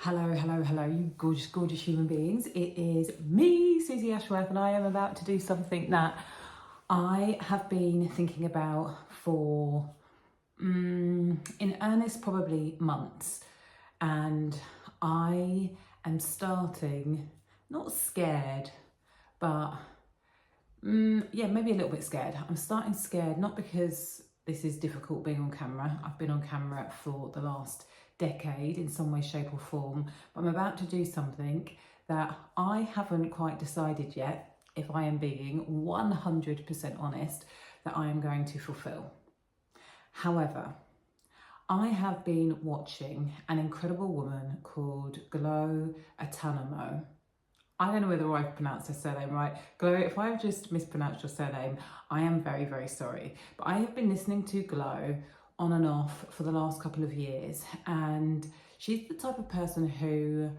Hello, hello, hello, you gorgeous, gorgeous human beings. It is me, Susie Ashworth, and I am about to do something that I have been thinking about for, in earnest, probably months. And I am starting, not scared, but yeah, maybe a little bit scared. I'm starting scared, not because this is difficult being on camera. I've been on camera for the last decade in some way, shape or form, but I'm about to do something that I haven't quite decided yet, if I am being 100% honest, that I am going to fulfill. However, I have been watching an incredible woman called Glow Atanamo. I don't know whether I've pronounced her surname right. Glow, if I've just mispronounced your surname, I am very, very sorry. But I have been listening to Glow on and off for the last couple of years, and she's the type of person who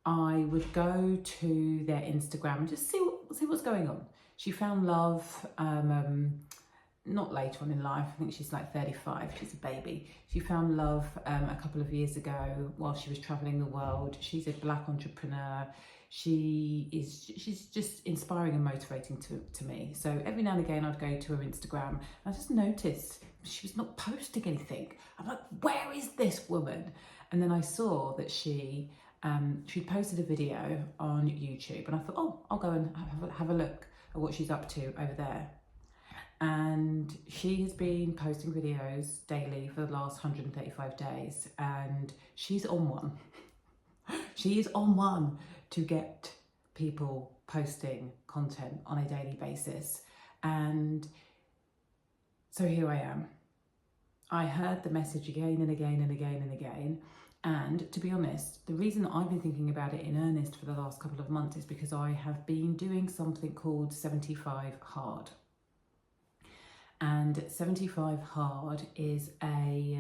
I would go to their Instagram and just see what's going on. She found love not later on in life. I think she's like 35, she's a baby. She found love a couple of years ago while she was traveling the world. She's a Black entrepreneur. She's just inspiring and motivating to me. So every now and again I'd go to her Instagram and I just noticed she was not posting anything. I'm like, where is this woman? And then I saw that she'd posted a video on YouTube, and I thought, oh, I'll go and have a look at what she's up to over there. And she has been posting videos daily for the last 135 days, and she's on one. She is on one to get people posting content on a daily basis. And so here I am. I heard the message again and again and again and again. And to be honest, the reason that I've been thinking about it in earnest for the last couple of months is because I have been doing something called 75 Hard. And 75 Hard is a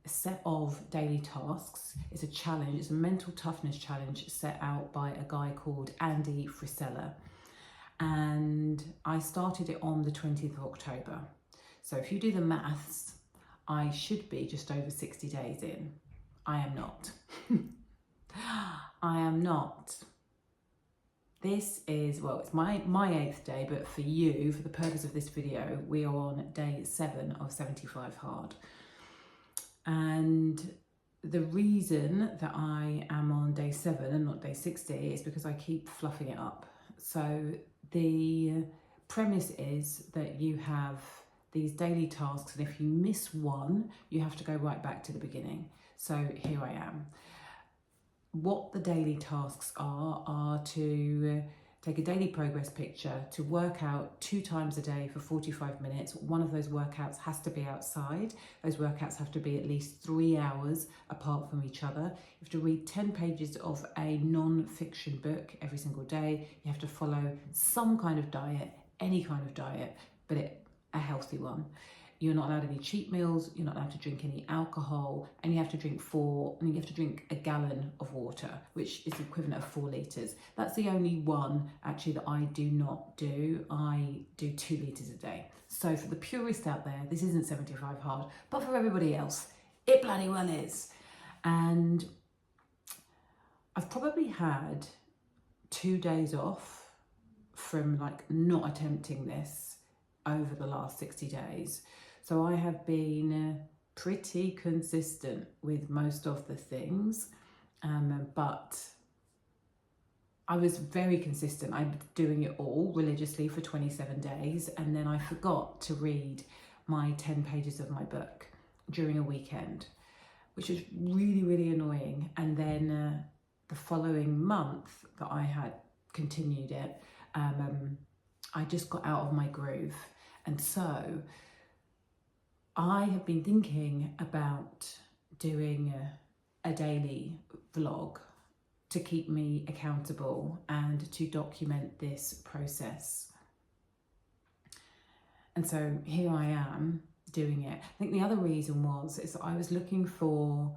set of daily tasks. It's a challenge, it's a mental toughness challenge set out by a guy called Andy Frisella. And I started it on the 20th of October. So if you do the maths, I should be just over 60 days in. I am not. I am not. This is, well, it's my 8th day, but for you, for the purpose of this video, we are on day 7 of 75 Hard. And the reason that I am on day 7 and not day 60 is because I keep fluffing it up. So the premise is that you have these daily tasks, and if you miss one, you have to go right back to the beginning. So here I am. What the daily tasks are to take a daily progress picture, to work out 2 times a day for 45 minutes. One of those workouts has to be outside. Those workouts have to be at least 3 hours apart from each other. You have to read 10 pages of a non-fiction book every single day. You have to follow some kind of diet, any kind of diet, but a healthy one. You're not allowed any cheat meals, you're not allowed to drink any alcohol, and you have to drink a gallon of water, which is the equivalent of 4 litres. That's the only one actually that I do not do. I do 2 litres a day. So for the purist out there, this isn't 75 Hard, but for everybody else, it bloody well is. And I've probably had 2 days off from like not attempting this over the last 60 days. So I have been pretty consistent with most of the things, but I was very consistent. I'm doing it all religiously for 27 days, and then I forgot to read my 10 pages of my book during a weekend, which was really, really annoying. And then the following month that I had continued it, I just got out of my groove. And so I have been thinking about doing a daily vlog to keep me accountable and to document this process. And so here I am doing it. I think the other reason is I was looking for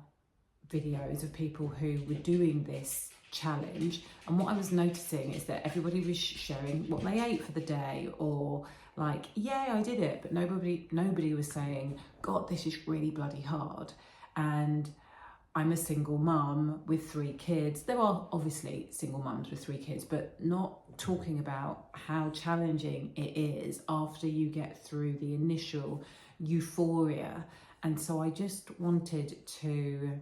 videos of people who were doing this challenge, and what I was noticing is that everybody was sharing what they ate for the day, or like, yeah, I did it, but nobody was saying, God, this is really bloody hard. And I'm a single mum with 3 kids. There are obviously single mums with 3 kids, but not talking about how challenging it is after you get through the initial euphoria. And so I just wanted to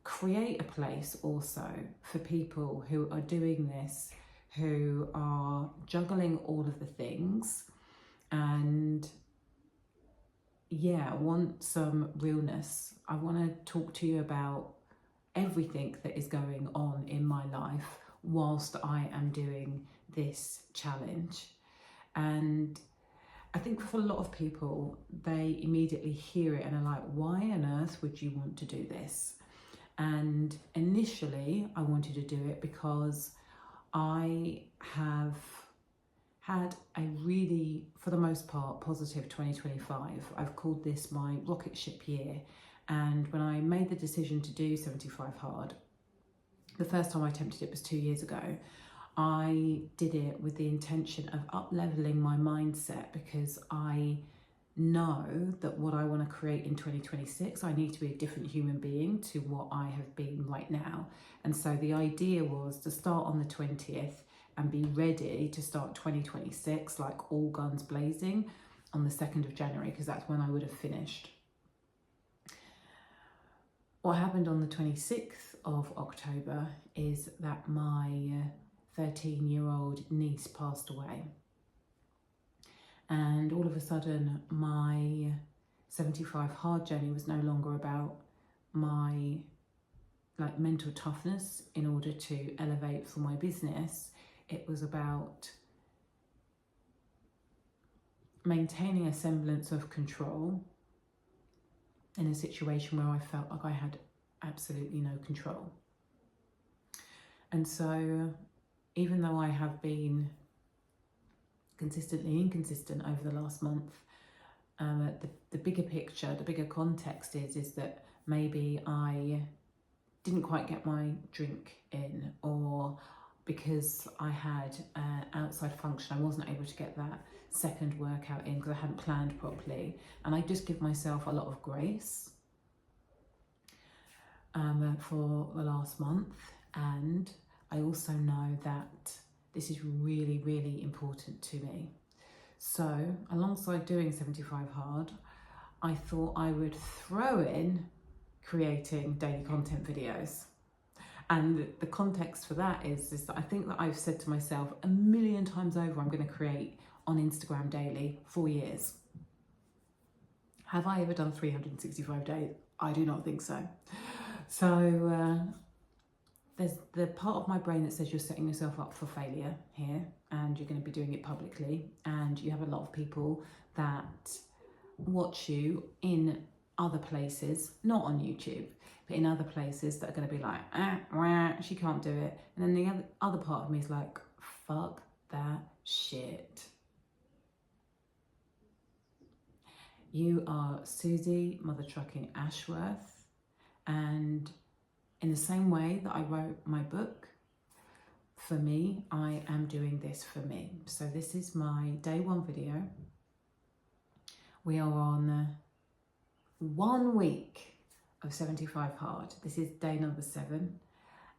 create a place also for people who are doing this, who are juggling all of the things, and yeah, I want some realness. I want to talk to you about everything that is going on in my life whilst I am doing this challenge. And I think for a lot of people, they immediately hear it and are like, why on earth would you want to do this? And initially I wanted to do it because I have had a really, for the most part, positive 2025. I've called this my rocket ship year. And when I made the decision to do 75 Hard, the first time I attempted it was 2 years ago. I did it with the intention of up-leveling my mindset, because I know that what I want to create in 2026, I need to be a different human being to what I have been right now. And so the idea was to start on the 20th and be ready to start 2026 like all guns blazing on the 2nd of January, because that's when I would have finished. What happened on the 26th of October is that my 13-year-old niece passed away. And all of a sudden, my 75 Hard journey was no longer about my mental toughness in order to elevate for my business. It was about maintaining a semblance of control in a situation where I felt like I had absolutely no control. And so, even though I have been consistently inconsistent over the last month, the bigger picture, the bigger context is that maybe I didn't quite get my drink in, or because I had an outside function, I wasn't able to get that second workout in because I hadn't planned properly. And I just give myself a lot of grace for the last month. And I also know that this is really, really important to me. So alongside doing 75 Hard, I thought I would throw in creating daily content videos. And the context for that is that I think that I've said to myself a million times over, I'm going to create on Instagram daily for years. Have I ever done 365 days? I do not think so. So there's the part of my brain that says you're setting yourself up for failure here, and you're going to be doing it publicly, and you have a lot of people that watch you in other places, not on YouTube, but in other places, that are going to be like, she can't do it. And then the other part of me is like, fuck that shit. You are Susie Mother Trucking Ashworth, and in the same way that I wrote my book, for me, I am doing this for me. So this is my day 1 video. We are on 1 week of 75 Hard. This is day number 7,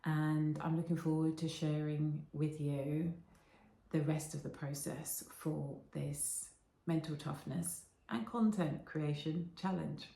and I'm looking forward to sharing with you the rest of the process for this mental toughness and content creation challenge.